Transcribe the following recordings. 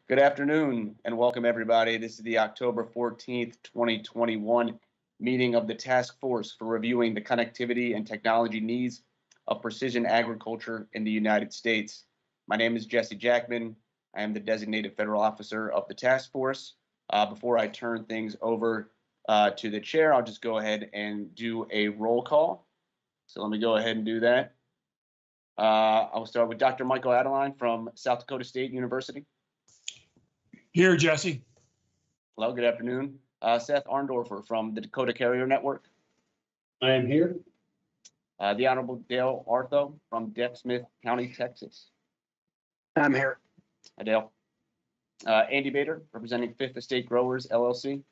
Good afternoon and welcome everybody. This is the October 14th, 2021 meeting of the Task Force for reviewing the connectivity and technology needs of precision agriculture in the United States. My name is Jesse Jackman. I am the designated federal officer of the task force. Before I turn things over to the chair, I'll just go ahead and do a roll call. So let me go ahead and do that. I'll start with Dr. Michael Adeline from South Dakota State University. Here, Jesse. Hello, good afternoon. Seth Arndorfer from the Dakota Carrier Network. I am here. The Honorable Dale Artho from Smith County, Texas. I'm here. Hi, Dale. Andy Bader, representing Fifth Estate Growers, LLC.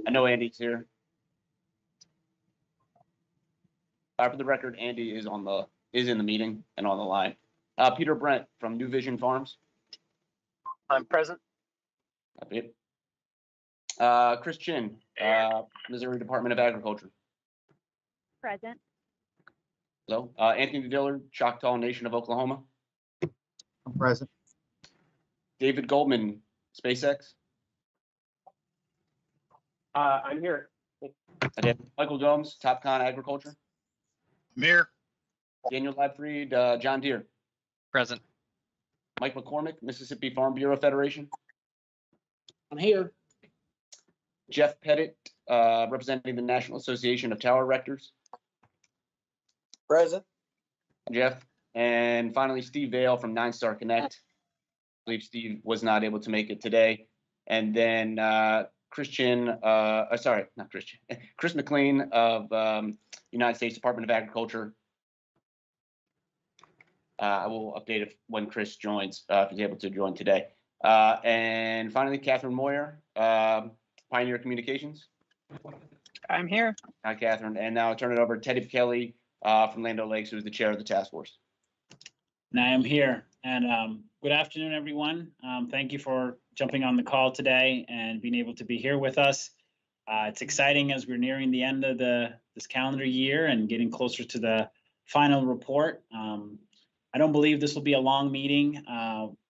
I know Andy's here. For the record, Andy is in the meeting and on the line. Peter Brent from New Vision Farms. I'm present. Chris Chin, Missouri Department of Agriculture. Present. Hello. Anthony Dillard, Choctaw Nation of Oklahoma. I'm present. David Goldman, SpaceX. I'm here. Michael Gomes, Topcon Agriculture. I'm here. Daniel Ladfried, John Deere. Present. Mike McCormick, Mississippi Farm Bureau Federation. I'm here. Jeff Pettit, representing the National Association of Tower Erectors. Present. Jeff. And finally, Steve Vale from 9 Star Connect. I believe Steve was not able to make it today. And then Chris McLean of United States Department of Agriculture. I will update it when Chris joins, if he's able to join today. And finally, Catherine Moyer, Pioneer Communications. I'm here. Hi, Catherine. And now I'll turn it over to Teddy Kelly from Land O'Lakes, who is the chair of the task force. And I am here. And good afternoon, everyone. Thank you for jumping on the call today and being able to be here with us. It's exciting as we're nearing the end of this calendar year and getting closer to the final report. I don't believe this will be a long meeting.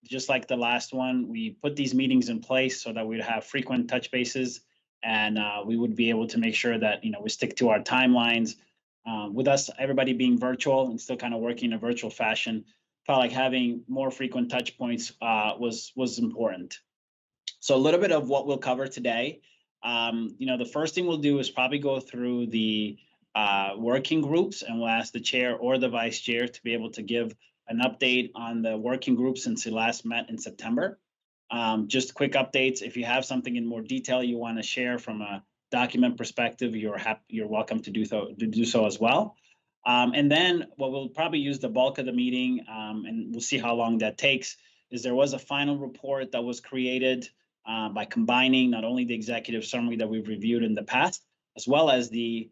Just like the last one, we put these meetings in place so that we'd have frequent touch bases and we would be able to make sure that we stick to our timelines. With us, everybody being virtual and still kind of working in a virtual fashion, felt like having more frequent touch points was important. So a little bit of what we'll cover today. The first thing we'll do is probably go through the working groups, and we'll ask the chair or the vice chair to be able to give an update on the working group since they last met in September. Just quick updates. If you have something in more detail you want to share from a document perspective, you're welcome to do so as well. And then what we'll probably use the bulk of the meeting, and we'll see how long that takes, is there was a final report that was created by combining not only the executive summary that we've reviewed in the past, as well as the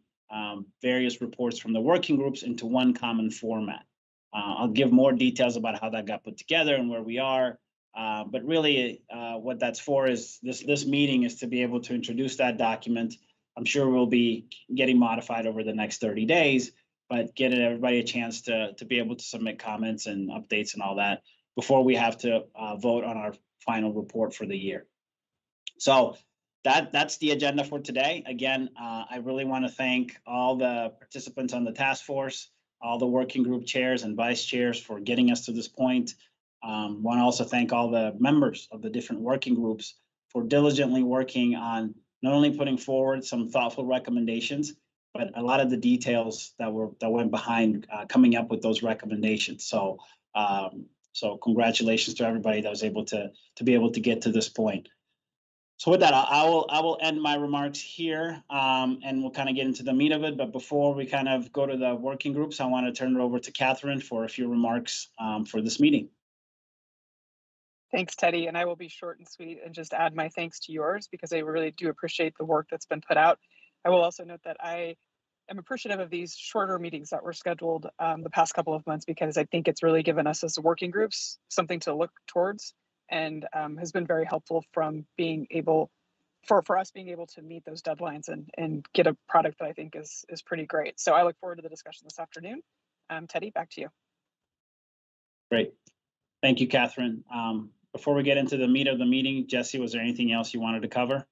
various reports from the working groups into one common format. I'll give more details about how that got put together and where we are. But really what that's for is this meeting is to be able to introduce that document. I'm sure we'll be getting modified over the next 30 days, but getting everybody a chance to be able to submit comments and updates and all that before we have to vote on our final report for the year. So that's the agenda for today. Again, I really want to thank all the participants on the task force, all the working group chairs and vice chairs for getting us to this point. Want to also thank all the members of the different working groups for diligently working on not only putting forward some thoughtful recommendations, but a lot of the details that went behind coming up with those recommendations. So congratulations to everybody that was able to be able to get to this point. So with that, I will end my remarks here, and we'll kind of get into the meat of it. But before we kind of go to the working groups, I want to turn it over to Catherine for a few remarks for this meeting. Thanks, Teddy. And I will be short and sweet and just add my thanks to yours because I really do appreciate the work that's been put out. I will also note that I am appreciative of these shorter meetings that were scheduled the past couple of months because I think it's really given us as working groups something to look towards and has been very helpful from being able for us being able to meet those deadlines and get a product that I think is pretty great. So I look forward to the discussion this afternoon. Teddy, back to you. Great. Thank you, Catherine. Before we get into the meat of the meeting, Jesse, was there anything else you wanted to cover?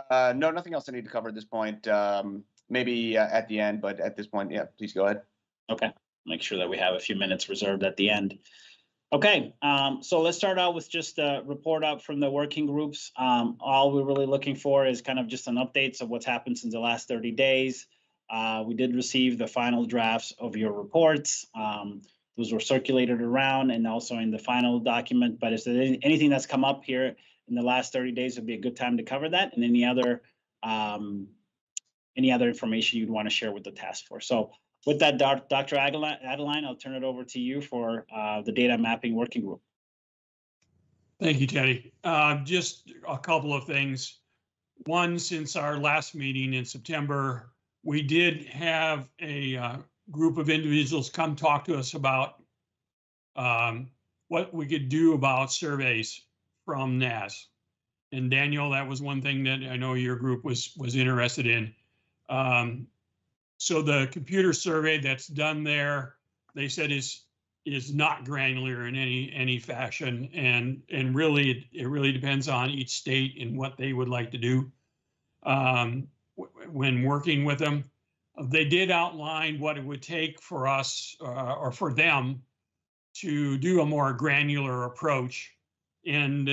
No, nothing else I need to cover at this point. Maybe at the end, but at this point, yeah, please go ahead. Okay, make sure that we have a few minutes reserved at the end. Okay, so let's start out with just a report up from the working groups. All we're really looking for is kind of just an updates of what's happened since the last 30 days. We did receive the final drafts of your reports. Those were circulated around and also in the final document, but if there's anything that's come up here in the last 30 days, would be a good time to cover that, and any other information you'd want to share with the task force. So with that, Dr. Adeline, I'll turn it over to you for the data mapping working group. Thank you, Teddy. Just a couple of things. One, since our last meeting in September, we did have a group of individuals come talk to us about what we could do about surveys from NAS. And Daniel, that was one thing that I know your group was interested in. So the computer survey that's done there, they said is not granular in any fashion, and really it really depends on each state and what they would like to do when working with them. They did outline what it would take for us or for them to do a more granular approach, and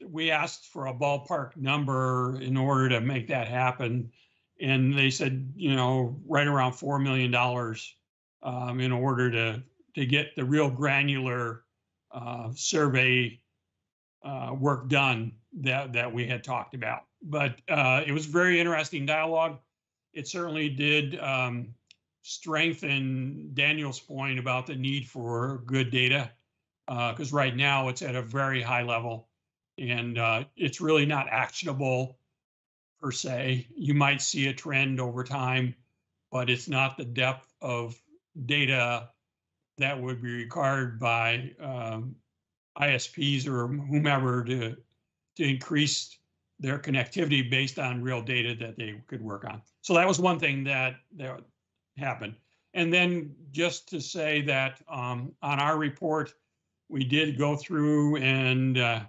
we asked for a ballpark number in order to make that happen. And they said, right around $4 million in order to get the real granular survey work done that we had talked about. But it was very interesting dialogue. It certainly did strengthen Daniel's point about the need for good data, because right now it's at a very high level, and it's really not actionable per se. You might see a trend over time, but it's not the depth of data that would be required by ISPs or whomever to increase their connectivity based on real data that they could work on. So that was one thing that happened. And then just to say that on our report, we did go through, and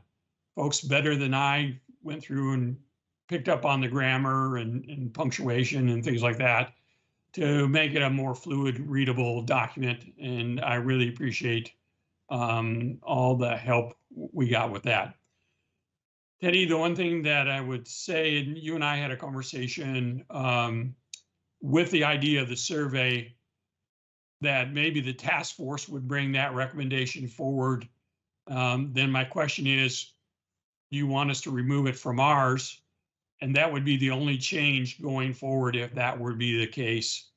folks better than I went through and picked up on the grammar and punctuation and things like that to make it a more fluid, readable document. And I really appreciate all the help we got with that. Teddy, the one thing that I would say, and you and I had a conversation with the idea of the survey, that maybe the task force would bring that recommendation forward. Then my question is, do you want us to remove it from ours? And that would be the only change going forward if that would be the case,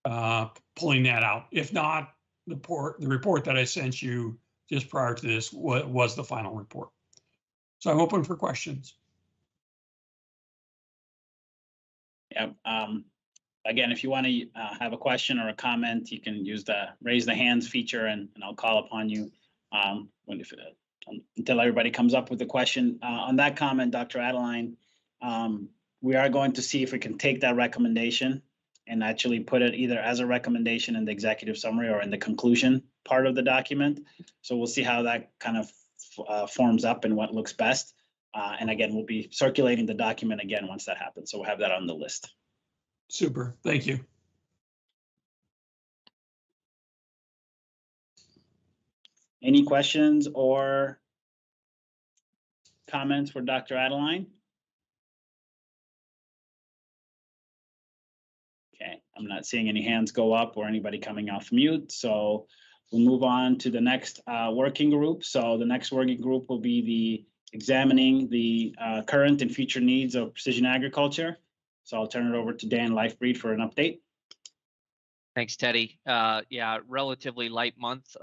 pulling that out. If not, the report that I sent you just prior to this was the final report. So I'm open for questions. Yeah. Again, if you want to have a question or a comment, you can use the raise the hands feature, and I'll call upon you until everybody comes up with a question. On that comment, Dr. Adeline, we are going to see if we can take that recommendation and actually put it either as a recommendation in the executive summary or in the conclusion part of the document. So we'll see how that kind of forms up and what looks best. And again, we'll be circulating the document again once that happens. So we'll have that on the list. Super, thank you. Any questions or comments for Dr. Adeline? Okay, I'm not seeing any hands go up or anybody coming off mute, so we'll move on to the next working group. So the next working group will be examining the current and future needs of precision agriculture. So I'll turn it over to Dan Lifebreed for an update. Thanks, Teddy. Yeah, relatively light month.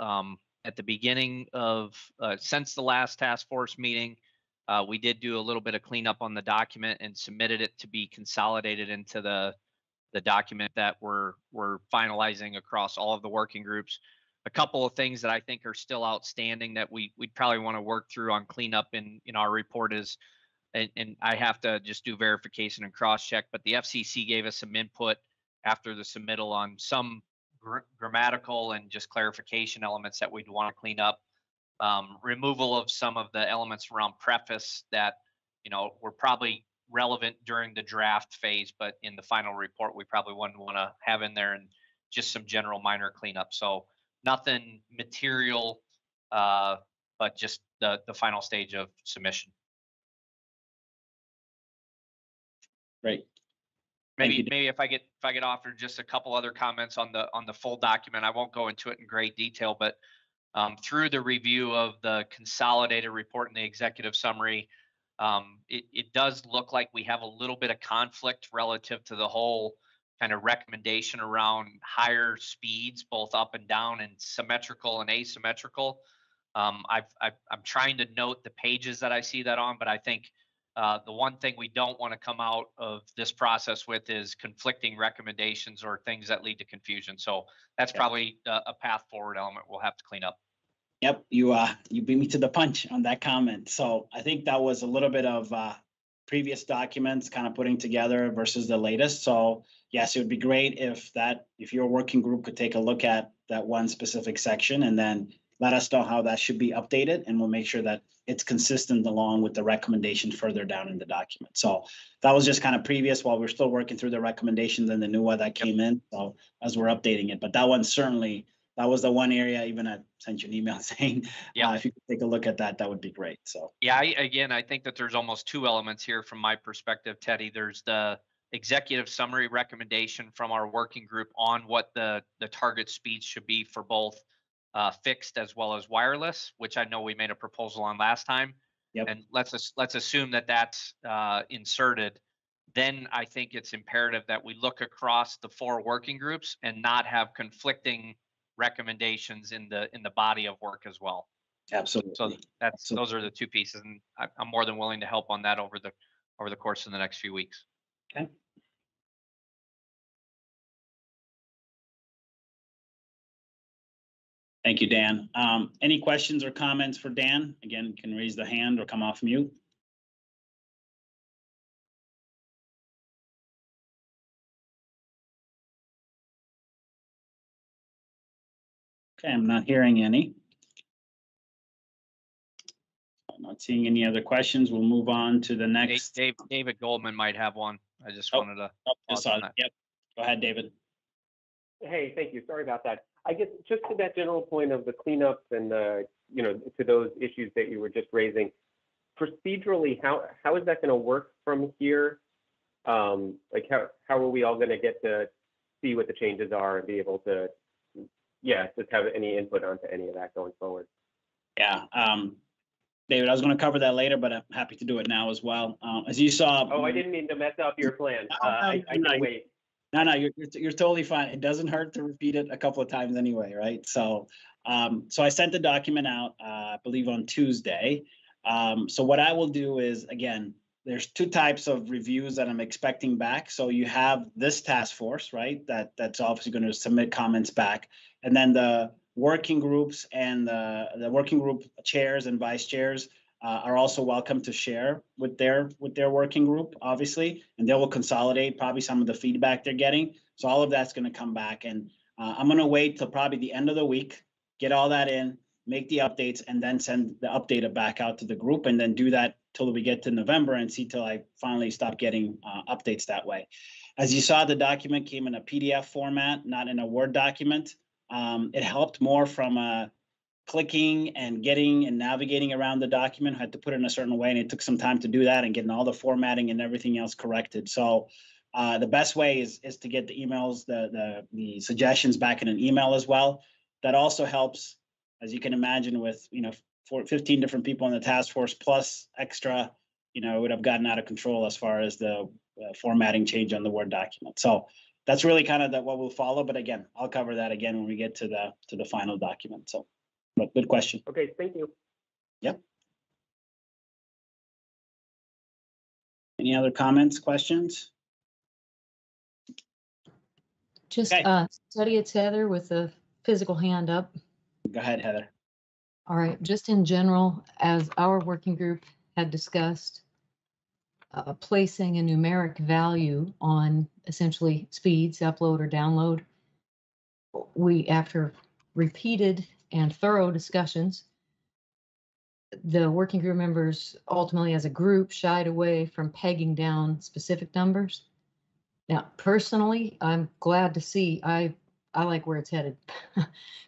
At the beginning of, since the last task force meeting, we did do a little bit of cleanup on the document and submitted it to be consolidated into the document that we're finalizing across all of the working groups. a couple of things that I think are still outstanding that we'd probably want to work through on cleanup in our report is, and I have to just do verification and cross check, but the FCC gave us some input after the submittal on some grammatical and just clarification elements that we'd want to clean up. Removal of some of the elements around preface that, were probably relevant during the draft phase, but in the final report, we probably wouldn't want to have in there, and just some general minor cleanup. So nothing material, but just the final stage of submission. Great. Thank you, Maybe if I get offered just a couple other comments on the full document. I won't go into it in great detail, but through the review of the consolidated report and the executive summary, it does look like we have a little bit of conflict relative to the whole kind of recommendation around higher speeds, both up and down, and symmetrical and asymmetrical. I'm trying to note the pages that I see that on, but I think the one thing we don't want to come out of this process with is conflicting recommendations or things that lead to confusion. So that's probably a path forward element we'll have to clean up. Yep, you beat me to the punch on that comment. So I think that was a little bit of previous documents kind of putting together versus the latest. So yes, it would be great if your working group could take a look at that one specific section and then let us know how that should be updated, and we'll make sure that it's consistent along with the recommendation further down in the document. So that was just kind of previous while we're still working through the recommendations and the new one that came in. So as we're updating it, but that one certainly, that was the one area, even I sent you an email saying, if you could take a look at that, that would be great. So yeah, I think that there's almost two elements here from my perspective, Teddy. There's the executive summary recommendation from our working group on what the target speeds should be for both fixed as well as wireless, which I know we made a proposal on last time. Yep. And let's assume that that's inserted. Then I think it's imperative that we look across the 4 working groups and not have conflicting recommendations in the body of work as well. Absolutely. So those are the 2 pieces, and I'm more than willing to help on that over the course of the next few weeks. Okay. Thank you, Dan. Any questions or comments for Dan? Again, you can raise the hand or come off mute. Okay, I'm not hearing any. I'm not seeing any other questions. We'll move on to the next. David Goldman might have one. I just wanted to. Just saw it. Yep. Go ahead, David. Hey, thank you. Sorry about that. I guess just to that general point of the cleanup and the, to those issues that you were just raising, procedurally, how is that going to work from here? Like how are we all going to get to see what the changes are and be able to, just have any input onto any of that going forward? Yeah. David, I was going to cover that later, but I'm happy to do it now as well. As you saw. Oh, I didn't mean to mess up your plan. I can wait. No, you're totally fine. It doesn't hurt to repeat it a couple of times anyway, right? So, so I sent the document out, I believe on Tuesday. So what I will do is, again, there's 2 types of reviews that I'm expecting back. So you have this task force, right? That's obviously going to submit comments back, and then the working groups and the working group chairs and vice chairs are also welcome to share with their working group, obviously, and they will consolidate probably some of the feedback they're getting. So all of that's going to come back, and I'm going to wait till probably the end of the week, get all that in, make the updates, and then send the update back out to the group, and then do that till we get to November and see till I finally stop getting updates that way. As you saw, the document came in a PDF format, not in a Word document. It helped more from clicking and getting and navigating around the document. I had to put it in a certain way, and it took some time to do that and getting all the formatting and everything else corrected. So the best way is to get the emails, the suggestions back in an email as well. That also helps, as you can imagine, with 15 different people in the task force plus extra, it would have gotten out of control as far as the formatting change on the Word document. So that's really kind of what we'll follow. But again, I'll cover that again when we get to the final document. So. But good question. Okay, thank you. Yep. Any other comments, questions? Just Okay. Teddy, it's Heather with a physical hand up. Go ahead, Heather. All right, just in general, as our working group had discussed, placing a numeric value on essentially speeds, upload or download, we, after repeated and thorough discussions, the working group members ultimately as a group shied away from pegging down specific numbers. Now, personally, I'm glad to see, I like where it's headed,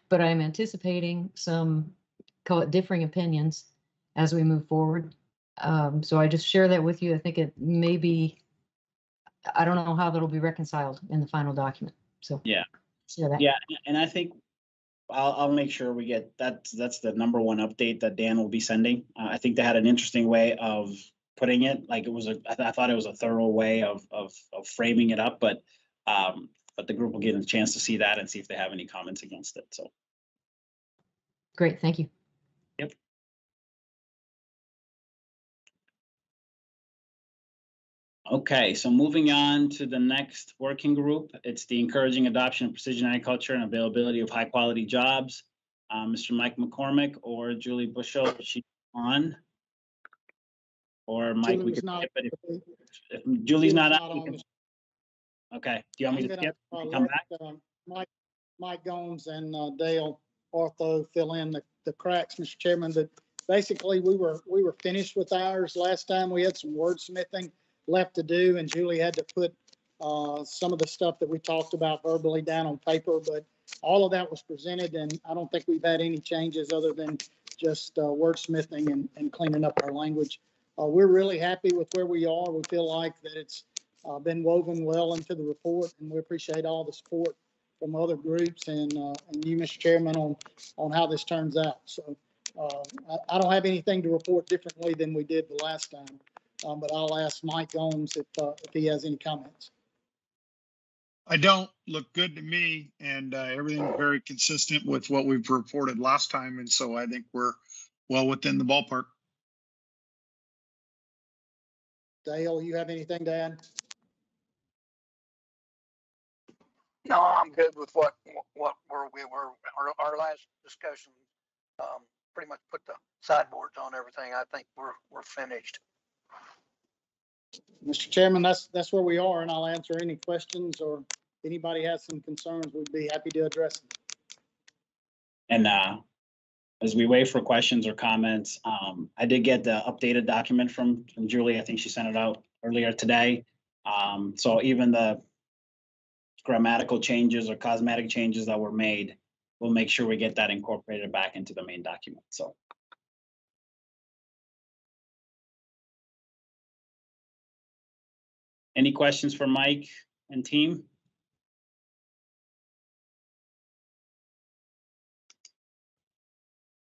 but I'm anticipating some, call it differing opinions as we move forward. So I just share that with you. I think it may be, I don't know how that'll be reconciled in the final document. So Yeah. share that. Yeah, and I think I'll make sure we get that's the number one update that Dan will be sending. I think they had an interesting way of putting it. Like it was I thought it was a thorough way of framing it up, but the group will get a chance to see that and see if they have any comments against it. So Great, thank you. Yep. Okay, so moving on to the next working group, it's the encouraging adoption of precision agriculture and availability of high quality jobs. Mr. Mike McCormick or Julie Bushel, is she on? Or Mike, we Julie's could not- skip it if Julie's not on. on. Okay, do you want me to skip? We can come back? Mike Gomes and Dale Ortho fill in the cracks, Mr. Chairman. That basically we were finished with ours last time. We had some wordsmithing left to do, and Julie had to put some of the stuff that we talked about verbally down on paper. But all of that was presented, and I don't think we've had any changes other than just wordsmithing and cleaning up our language. We're really happy with where we are. We feel like that it's been woven well into the report, and we appreciate all the support from other groups and you, Mr. Chairman, on how this turns out. So I don't have anything to report differently than we did the last time, but I'll ask Mike Gomes if he has any comments. I don't. Look good to me, and everything's very consistent with what we've reported last time, and so I think we're well within the ballpark. Dale, you have anything to add? No, I'm good with what we were, our last discussion, pretty much put the sideboards on everything. I think we're finished. Mr. Chairman, that's where we are, and I'll answer any questions, or if anybody has some concerns, we'd be happy to address them. And as we wait for questions or comments, I did get the updated document from Julie. I think she sent it out earlier today. So even the grammatical changes or cosmetic changes that were made, we'll make sure we get that incorporated back into the main document. So. Any questions for Mike and team?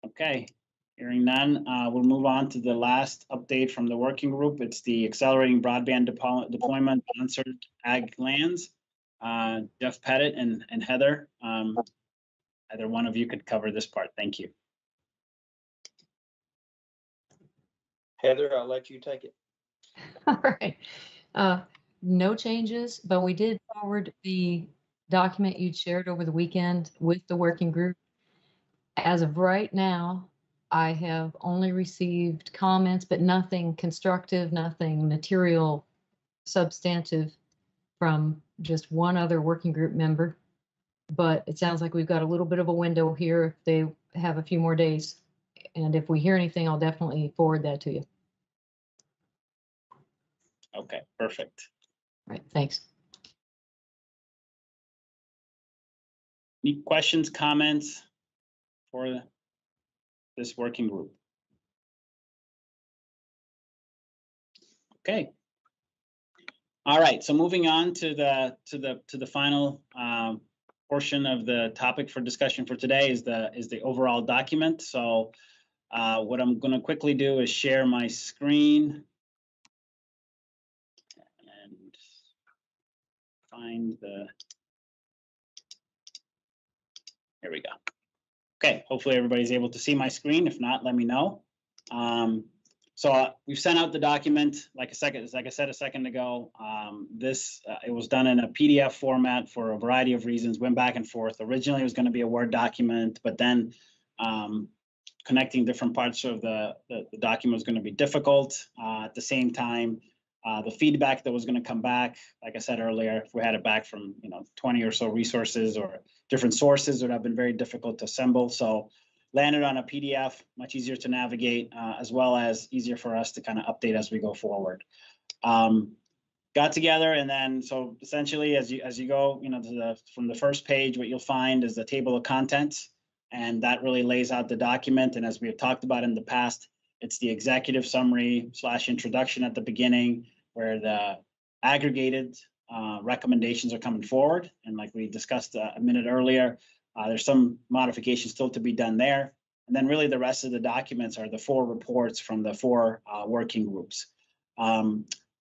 Okay, hearing none, we'll move on to the last update from the working group. It's the accelerating broadband deployment on unserved ag lands. Jeff Pettit and Heather, either one of you could cover this part. Thank you. Heather, I'll let you take it. All right. No changes, but we did forward the document you'd shared over the weekend with the working group. As of right now, I have only received comments, but nothing constructive, nothing material, substantive from just one other working group member. But it sounds like we've got a little bit of a window here if they have a few more days. And if we hear anything, I'll definitely forward that to you. Okay, perfect. All right, thanks. Any questions, comments for this working group? Okay. All right, so moving on to the final portion of the topic for discussion for today is the overall document. So what I'm going to quickly do is share my screen and find the. Here we go. Okay, hopefully everybody's able to see my screen. If not, let me know. So we've sent out the document, like I said a second ago. It was done in a PDF format for a variety of reasons, went back and forth. Originally, it was going to be a Word document, but then Connecting different parts of the document was going to be difficult. At the same time, the feedback that was going to come back, like I said earlier, if we had it back from 20 or so resources or different sources, it would have been very difficult to assemble. So landed on a PDF, much easier to navigate, as well as easier for us to kind of update as we go forward. Got together, and then so essentially as you go, from the first page, what you'll find is the table of contents, and that really lays out the document. And as we have talked about in the past, it's the executive summary / introduction at the beginning, where the aggregated recommendations are coming forward. And like we discussed a minute earlier, there's some modifications still to be done there. And then really the rest of the documents are the 4 reports from the 4 working groups.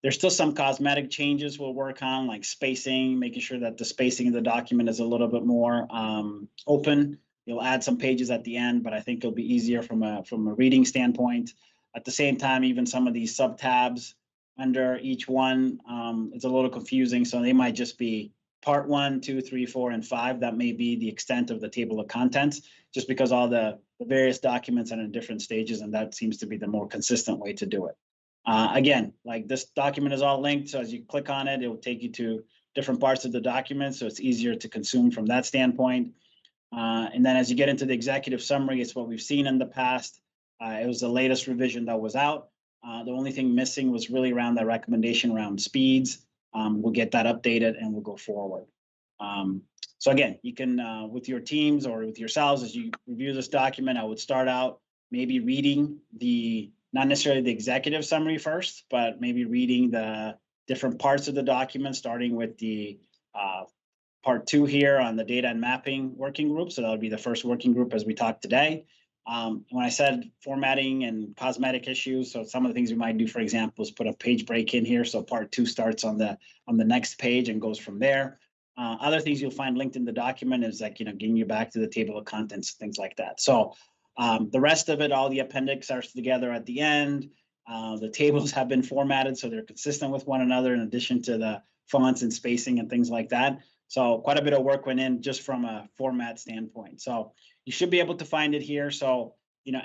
There's still some cosmetic changes we'll work on, like spacing, making sure that the spacing of the document is a little bit more open. You'll add some pages at the end, but I think it'll be easier from a reading standpoint. At the same time, even some of these sub tabs under each one, it's a little confusing. So they might just be part 1, 2, 3, 4, and 5. That may be the extent of the table of contents, just because all the various documents are in different stages, and that seems to be the more consistent way to do it. Again, like this document is all linked, so as you click on it, it will take you to different parts of the document, so it's easier to consume from that standpoint. And then as you get into the executive summary, it's what we've seen in the past. It was the latest revision that was out. The only thing missing was really around that recommendation around speeds. We'll get that updated and we'll go forward. So again, you can, with your teams or with yourselves, as you review this document, I would start out maybe reading not necessarily the executive summary first, but maybe reading the different parts of the document, starting with the part 2 here on the data and mapping working group. So that would be the first working group as we talked today. When I said formatting and cosmetic issues, so some of the things we might do, for example, is put a page break in here. So part 2 starts on the next page and goes from there. Other things you'll find linked in the document is like, getting you back to the table of contents, things like that. So the rest of it, all the appendix are together at the end. The tables have been formatted so they're consistent with one another, in addition to the fonts and spacing and things like that. So quite a bit of work went in just from a format standpoint. So you should be able to find it here. So,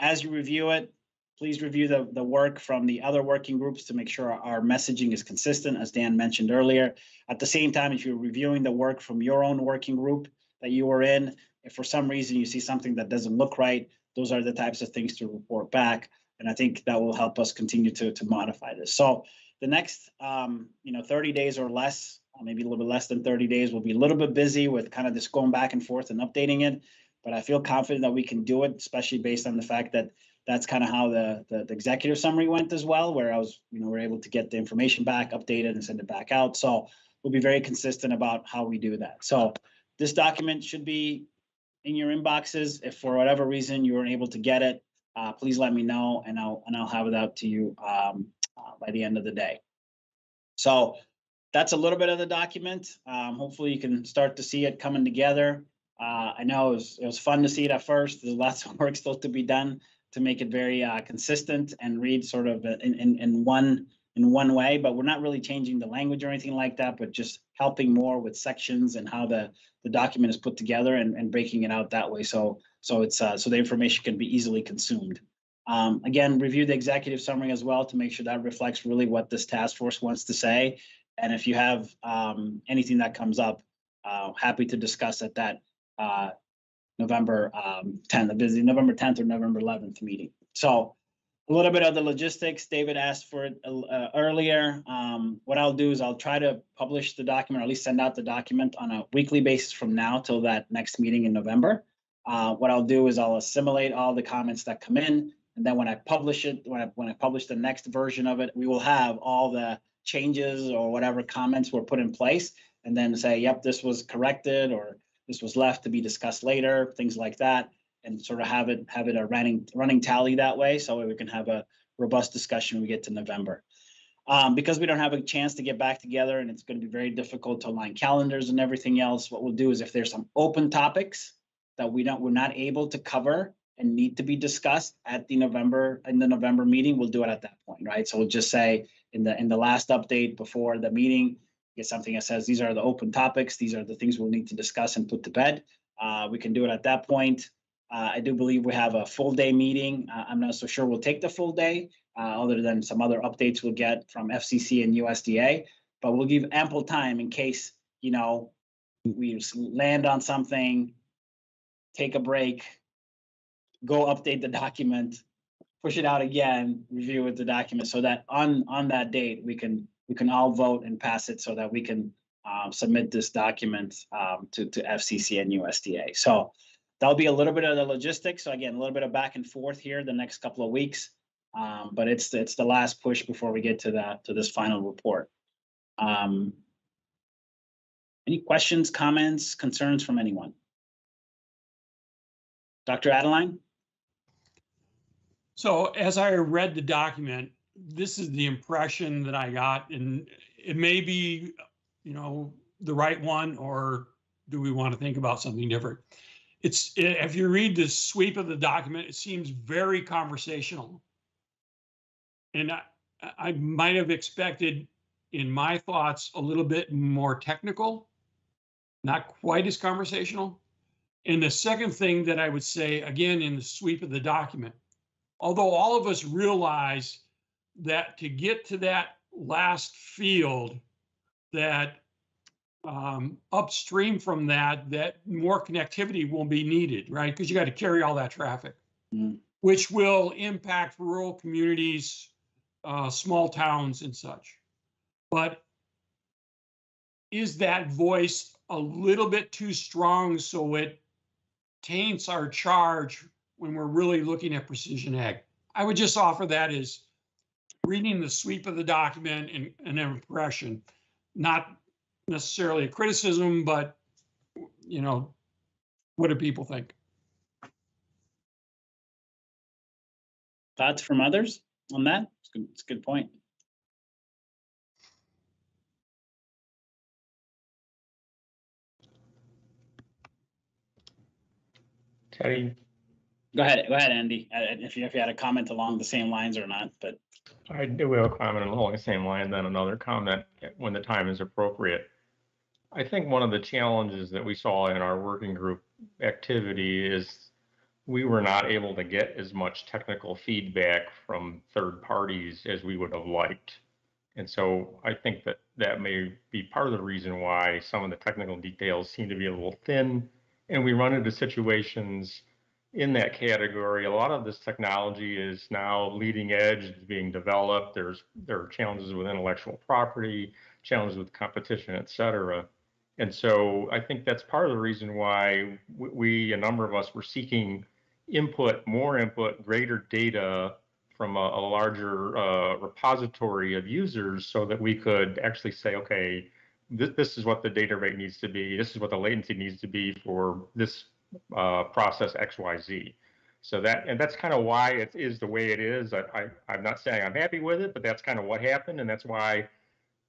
as you review it, please review the work from the other working groups to make sure our messaging is consistent, as Dan mentioned earlier. At the same time, if you're reviewing the work from your own working group that you were in, if for some reason you see something that doesn't look right, those are the types of things to report back. And I think that will help us continue to modify this. So the next 30 days or less, maybe a little bit less than 30 days, we'll be a little bit busy with kind of just going back and forth and updating it. But I feel confident that we can do it, especially based on the fact that that's kind of how the executive summary went as well, where I was, we're able to get the information back, update it, and send it back out. So we'll be very consistent about how we do that. So this document should be in your inboxes. If for whatever reason you weren't able to get it, please let me know, and I'll have it out to you by the end of the day. So that's a little bit of the document. Hopefully you can start to see it coming together. I know it was fun to see it at first. There's lots of work still to be done to make it very consistent and read sort of in one way, but we're not really changing the language or anything like that, but just helping more with sections and how the document is put together and breaking it out that way. So the information can be easily consumed. Again, review the executive summary as well to make sure that reflects really what this task force wants to say. And if you have anything that comes up, happy to discuss at that November 10th, November 10th or November 11th meeting. So a little bit of the logistics, David asked for it earlier. What I'll do is I'll try to publish the document, or at least send out the document on a weekly basis from now till that next meeting in November. What I'll do is I'll assimilate all the comments that come in, and then when I publish it, when I publish the next version of it, we will have all the changes or whatever comments were put in place, and then say, yep, this was corrected, or this was left to be discussed later, things like that, and sort of have it a running tally that way, so we can have a robust discussion when we get to November. Because we don't have a chance to get back together, and it's going to be very difficult to align calendars and everything else, what we'll do is if there's some open topics that we're not able to cover and need to be discussed in the November meeting, we'll do it at that point, right? So we'll just say in the last update before the meeting, get something that says these are the open topics, these are the things we'll need to discuss and put to bed. We can do it at that point. I do believe we have a full day meeting. I'm not so sure we'll take the full day, other than some other updates we'll get from FCC and USDA, but we'll give ample time in case, we land on something, take a break, go update the document, push it out again, review with the document, so that on that date, we can all vote and pass it so that we can submit this document to FCC and USDA. So that'll be a little bit of the logistics. So again, a little bit of back and forth here the next couple of weeks, but it's the last push before we get to this final report. Any questions, comments, concerns from anyone? Dr. Adeline? So as I read the document, this is the impression that I got, and it may be, the right one, or do we want to think about something different? If you read the sweep of the document, it seems very conversational. And I might have expected, in my thoughts, a little bit more technical, not quite as conversational. And the second thing that I would say, again, in the sweep of the document, although all of us realize that to get to that last field, that upstream from that more connectivity will be needed, right? Because you got to carry all that traffic, which will impact rural communities, small towns and such. But is that voice a little bit too strong so it taints our charge when we're really looking at precision ag? I would just offer that as reading the sweep of the document and an impression, not necessarily a criticism, but what do people think? Thoughts from others on that? It's a good point. Teddy, Go ahead, Andy. If you had a comment along the same lines or not, but I do have a comment along the same line, then another comment when the time is appropriate. I think one of the challenges that we saw in our working group activity is we were not able to get as much technical feedback from third parties as we would have liked. And so I think that may be part of the reason why some of the technical details seem to be a little thin. And we run into situations in that category. A lot of this technology is now leading edge, it's being developed. There are challenges with intellectual property, challenges with competition, et cetera. And so I think that's part of the reason why a number of us were seeking more input, greater data from a larger repository of users so that we could actually say, okay, this is what the data rate needs to be. This is what the latency needs to be for this process XYZ. So that's kind of why it is the way it is. I'm not saying I'm happy with it, but that's kind of what happened. And that's why,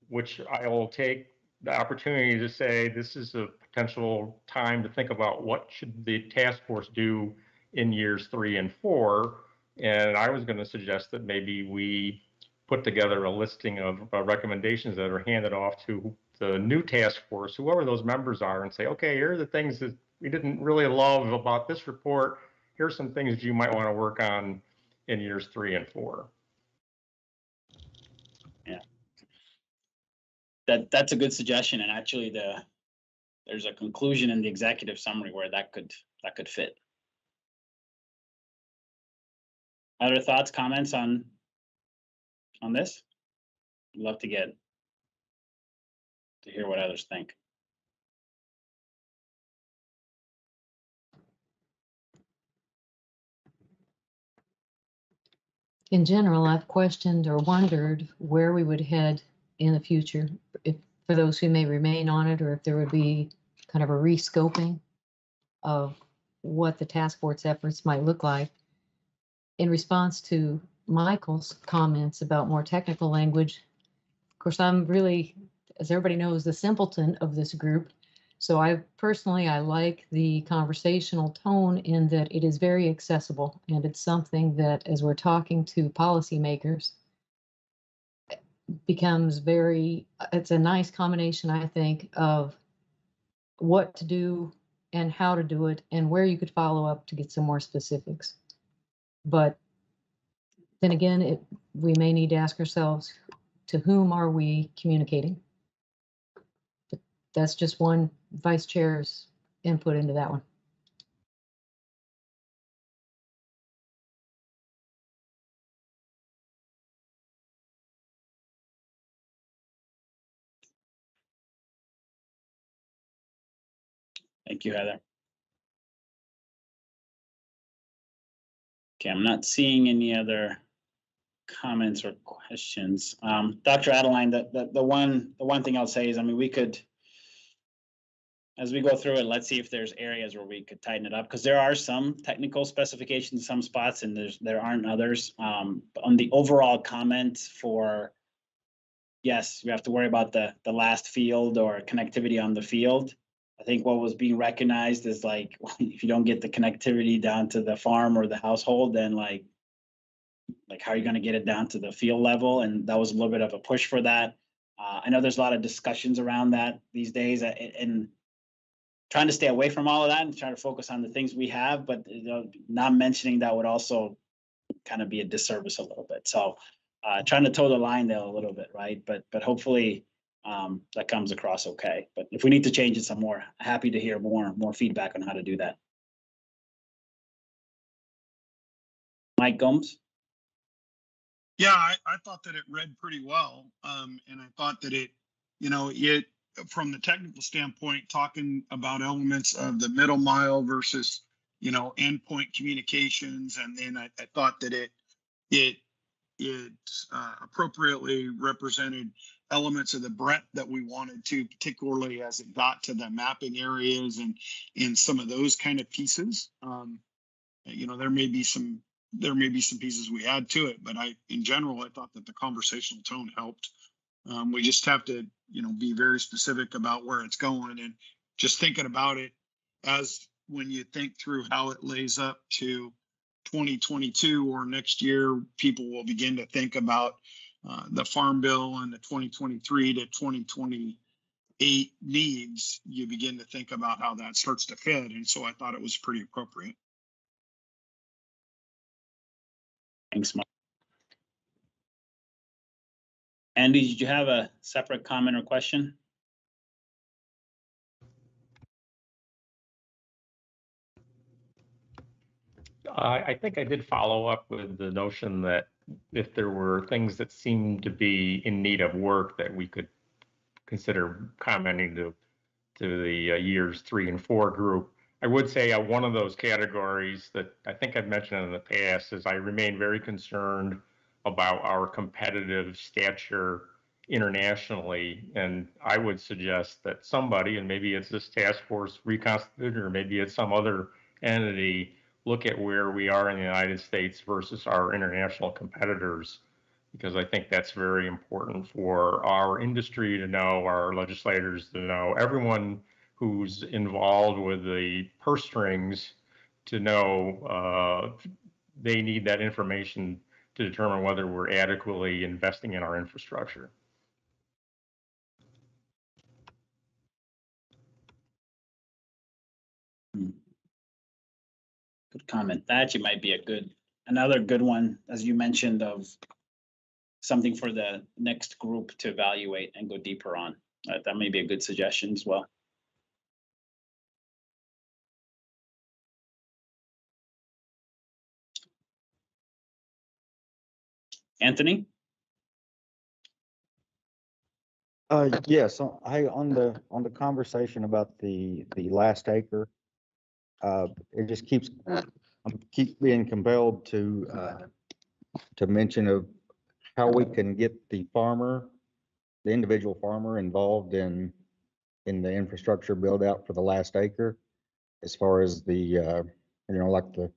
which I will take the opportunity to say, this is a potential time to think about what should the task force do in years 3 and 4. And I was going to suggest that maybe we put together a listing of recommendations that are handed off to the new task force, whoever those members are, and say, okay, here are the things that we didn't really love about this report. Here's some things that you might want to work on in years 3 and 4. Yeah, that's a good suggestion. And actually, there's a conclusion in the executive summary where that could fit. Other thoughts, comments on this? I'd love to hear what others think. In general, I've questioned or wondered where we would head in the future, for those who may remain on it, or if there would be kind of a rescoping of what the task force efforts might look like. In response to Michael's comments about more technical language, of course, I'm really, as everybody knows, the simpleton of this group. So I like the conversational tone in that it is very accessible, and it's something that, as we're talking to policymakers, becomes it's a nice combination, I think, of what to do and how to do it and where you could follow up to get some more specifics. But then again, we may need to ask ourselves, to whom are we communicating? But that's just one vice chair's input into that one. Thank you, Heather. Okay, I'm not seeing any other comments or questions. Dr. Adeline, the one thing I'll say is, I mean, we could, as we go through it, let's see if there's areas where we could tighten it up, because there are some technical specifications in some spots and there aren't others. But on the overall comment for, yes, we have to worry about the last field or connectivity on the field. I think what was being recognized is like, if you don't get the connectivity down to the farm or the household, then like how are you going to get it down to the field level? And that was a little bit of a push for that. I know there's a lot of discussions around that these days, and trying to stay away from all of that and trying to focus on the things we have, but not mentioning that would also kind of be a disservice a little bit. So trying to toe the line there a little bit, right? But hopefully that comes across okay. But if we need to change it some more, happy to hear more feedback on how to do that. Mike Gomes. Yeah, I thought that it read pretty well. And I thought that it from the technical standpoint, talking about elements of the middle mile versus, endpoint communications. And then I thought that it appropriately represented elements of the breadth that we wanted to, particularly as it got to the mapping areas and in some of those kind of pieces. There may be some pieces we add to it, but in general, I thought that the conversational tone helped. We just have to, be very specific about where it's going, and just thinking about it as when you think through how it lays up to 2022 or next year, people will begin to think about the Farm Bill and the 2023 to 2028 needs. You begin to think about how that starts to fit. And so I thought it was pretty appropriate. Thanks, Mark. Andy, did you have a separate comment or question? I think I did follow up with the notion that if there were things that seemed to be in need of work, that we could consider commenting to the years 3 and 4 group. I would say one of those categories that I think I've mentioned in the past is I remain very concerned about our competitive stature internationally. And I would suggest that somebody, and maybe it's this task force reconstituted, or maybe it's some other entity, look at where we are in the United States versus our international competitors, because I think that's very important for our industry to know, our legislators to know, everyone who's involved with the purse strings to know they need that information to determine whether we're adequately investing in our infrastructure. Good comment. That actually might be another good one, as you mentioned, of something for the next group to evaluate and go deeper on. That may be a good suggestion as well. Anthony? Yes, on the conversation about the last acre, it just keeps being compelled to mention of how we can get the individual farmer involved in the infrastructure build out for the last acre, as far as the like the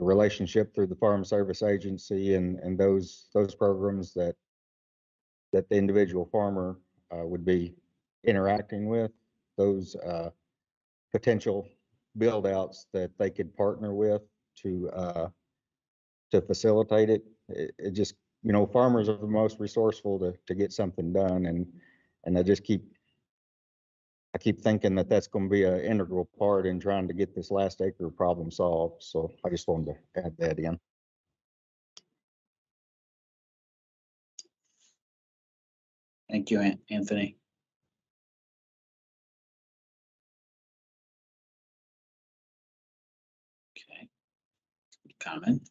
relationship through the Farm Service Agency and those programs that the individual farmer would be interacting with, those potential build outs that they could partner with to facilitate it. It just, farmers are the most resourceful to get something done, and I just keep I keep thinking that that's going to be an integral part in trying to get this last acre problem solved. So I just wanted to add that in. Thank you, Anthony. Okay. Good comment.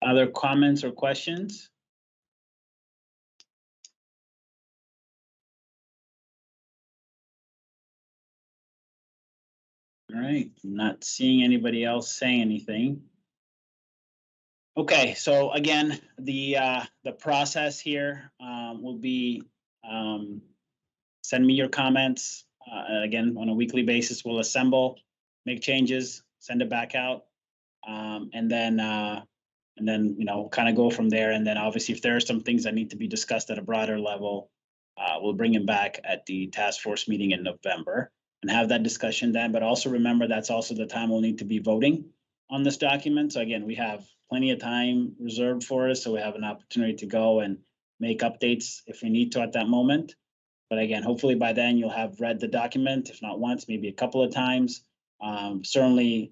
Other comments or questions? All right, I'm not seeing anybody else say anything. Okay, so again, the process here will be send me your comments. Again, on a weekly basis, we'll assemble, make changes, send it back out, and then kind of go from there. And then obviously, if there are some things that need to be discussed at a broader level, we'll bring them back at the task force meeting in November and have that discussion then. But also remember, that's also the time we'll need to be voting on this document. So again, we have plenty of time reserved for us, so we have an opportunity to go and make updates if we need to at that moment. But again, hopefully by then you'll have read the document, if not once, maybe a couple of times. Certainly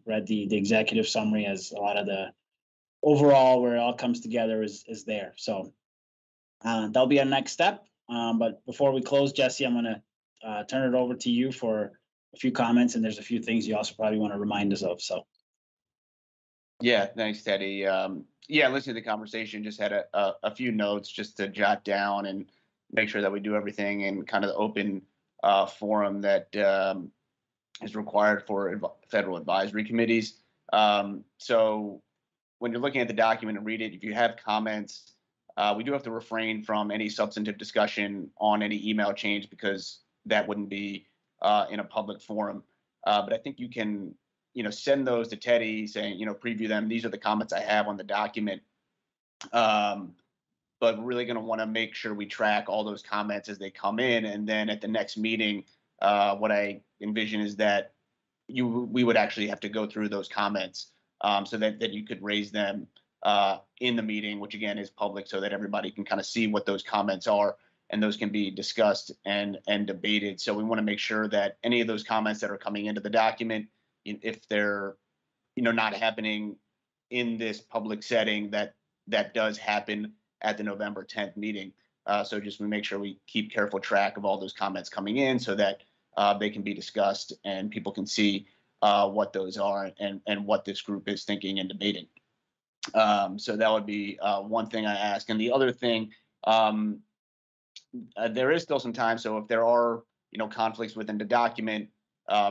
read the executive summary, as a lot of the overall where it all comes together is there. So that'll be our next step. But before we close, Jesse, I'm going to turn it over to you for a few comments, and there's a few things you also probably want to remind us of. So. Yeah, thanks, Teddy. Yeah, listening to the conversation, just had a few notes just to jot down and make sure that we do everything in kind of the open forum that is required for federal advisory committees. So when you're looking at the document and read it, if you have comments, we do have to refrain from any substantive discussion on any email change, because that wouldn't be in a public forum. But I think you can, send those to Teddy saying, preview them. These are the comments I have on the document. But we're really going to want to make sure we track all those comments as they come in. And then at the next meeting, what I envision is that we would actually have to go through those comments so that you could raise them in the meeting, which again is public, so that everybody can kind of see what those comments are, and those can be discussed and debated. So we want to make sure that any of those comments that are coming into the document, if they're not happening in this public setting, that does happen at the November 10th meeting. So just we make sure we keep careful track of all those comments coming in, so that they can be discussed and people can see what those are and what this group is thinking and debating. So that would be one thing I ask. And the other thing, there is still some time. So if there are conflicts within the document,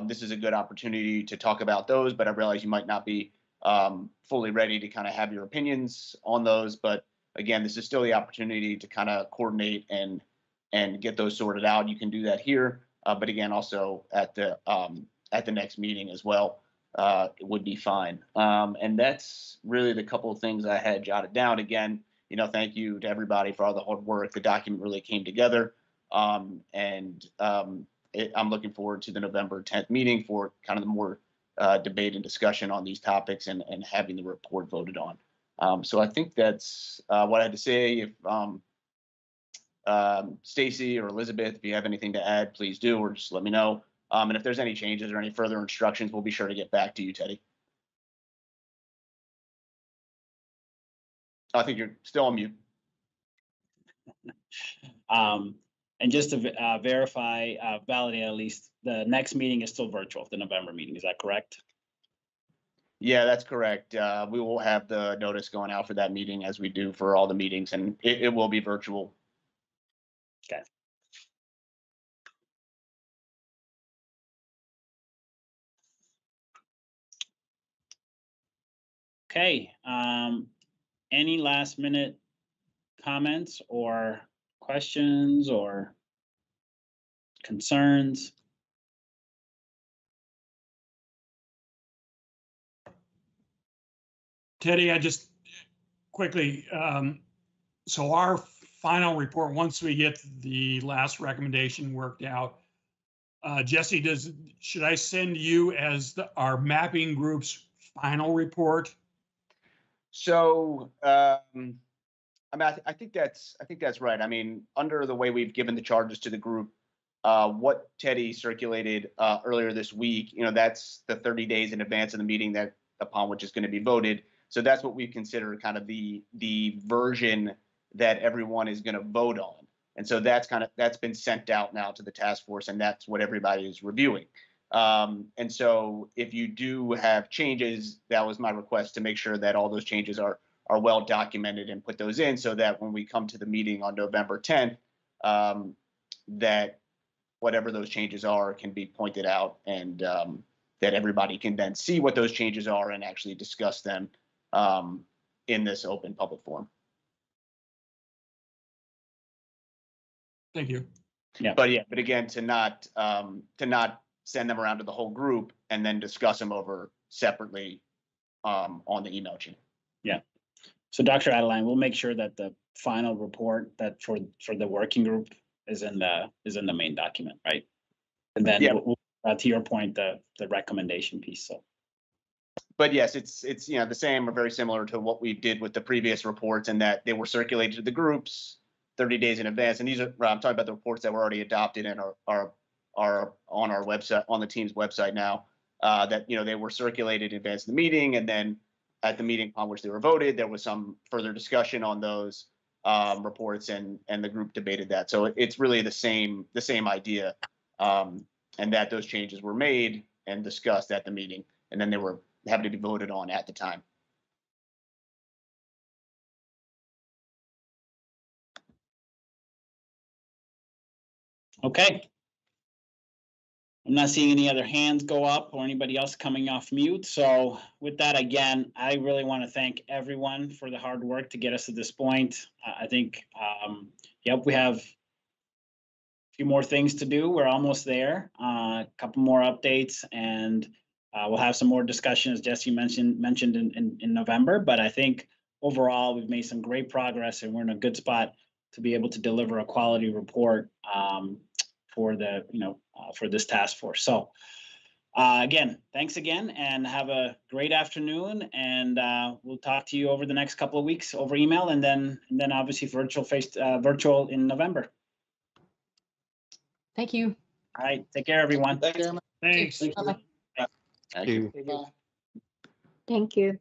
this is a good opportunity to talk about those. But I realize you might not be fully ready to kind of have your opinions on those. But again, this is still the opportunity to kind of coordinate and get those sorted out. You can do that here, but again, also at the next meeting as well, it would be fine. And that's really the couple of things I had jotted down. Again, thank you to everybody for all the hard work. The document really came together, and I'm looking forward to the November 10th meeting for kind of the more debate and discussion on these topics and having the report voted on. So I think that's what I had to say. If Stacy or Elizabeth, if you have anything to add, please do, or just let me know. And if there's any changes or any further instructions, we'll be sure to get back to you, Teddy. I think you're still on mute. And just to verify, validate at least, the next meeting is still virtual, the November meeting. Is that correct? Yeah, that's correct. We will have the notice going out for that meeting, as we do for all the meetings, and it will be virtual. Okay. Okay. Any last minute comments or questions or concerns? Teddy, I just quickly, so our final report, once we get the last recommendation worked out, Jesse, should I send you as our mapping group's final report? So, I I mean, I think that's right. I mean, under the way we've given the charges to the group, what Teddy circulated earlier this week, that's the 30 days in advance of the meeting that upon which is going to be voted. So that's what we consider kind of the version that everyone is going to vote on. And so that's been sent out now to the task force, and that's what everybody is reviewing. And so if you do have changes, that was my request to make sure that all those changes are well documented and put those in so that when we come to the meeting on November 10th, that whatever those changes are can be pointed out, and that everybody can then see what those changes are and actually discuss them in this open public forum. Thank you. Yeah. But again, to not send them around to the whole group and then discuss them over separately on the email chain. Yeah. So Dr. Adeline, we'll make sure that the final report that for the working group is in the main document, right? And then we'll to your point, the recommendation piece. So. But yes, it's the same or very similar to what we did with the previous reports, in that they were circulated to the groups 30 days in advance. And these are, I'm talking about the reports that were already adopted and are on our website, on the team's website now, that, they were circulated in advance of the meeting. And then at the meeting on which they were voted, there was some further discussion on those reports, and the group debated that. So it's really the same idea, and that those changes were made and discussed at the meeting, and then they were having to be voted on at the time. Okay. I'm not seeing any other hands go up or anybody else coming off mute. So with that, again, I really want to thank everyone for the hard work to get us to this point. I think, we have a few more things to do. We're almost there. A couple more updates, and we'll have some more discussion, as Jesse mentioned in November. But I think overall, we've made some great progress, and we're in a good spot to be able to deliver a quality report for this task force. So again, thanks again, and have a great afternoon. And we'll talk to you over the next couple of weeks over email, and then obviously virtual in November. Thank you. All right, take care, everyone. Thanks. Bye-bye. Thank you. Bye. Thank you.